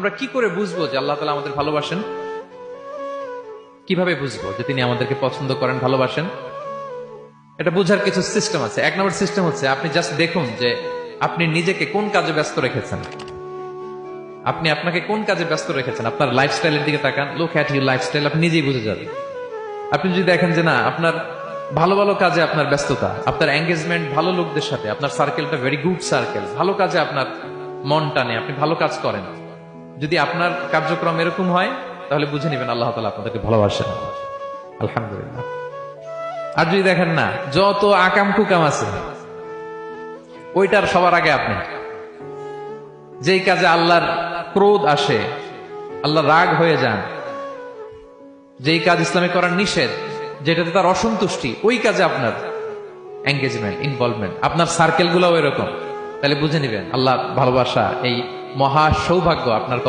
আমরা কি করে বুঝবো যে আল্লাহ তাআলা আমাদের ভালোবাসেন? কিভাবে বুঝবো যে তিনি আমাদেরকে পছন্দ করেন, ভালোবাসেন? এটা বোঝার কিছু সিস্টেম আছে। এক নম্বর সিস্টেম হচ্ছে আপনি জাস্ট দেখুন যে আপনি নিজেকে কোন কাজে ব্যস্ত রেখেছেন। আপনি আপনাকে কোন কাজে ব্যস্ত রেখেছেন, আপনার লাইফস্টাইলের দিকে তাকান। লুক অ্যাট ইউর লাইফস্টাইল, আপনি নিজেই বুঝে যাবেন। আপনি যদি দেখেন যে না, আপনার ভালো ভালো কাজে আপনার ব্যস্ততা, আপনার এঙ্গেজমেন্ট ভালো লোকদের সাথে, আপনার সার্কেলটা ভেরি গুড সার্কেল, ভালো কাজে আপনার মন টানে, আপনি ভালো কাজ করেন, যদি আপনার কার্যক্রম এরকম হয়, তাহলে বুঝে নেবেন আল্লাহ তাআলা আপনাদেরকে ভালোবাসেন। আলহামদুলিল্লাহ। আর যদি দেখেন না, যত আকাম কুকাম আছে ওইটার সবার আগে আপনি, যেই কাজে আল্লাহর ক্রোধ আসে, আল্লাহ রাগ হয়ে যান, যেই কাজ ইসলামে করার নিষেধ, যেটাতে তার অসন্তুষ্টি, ওই কাজে আপনার এঙ্গেজমেন্ট, ইনভলভমেন্ট, আপনার সার্কেল গুলাও এরকম, তাহলে বুঝে নিবেন আল্লাহ ভালোবাসা, এই মহা সৌভাগ্য আপনার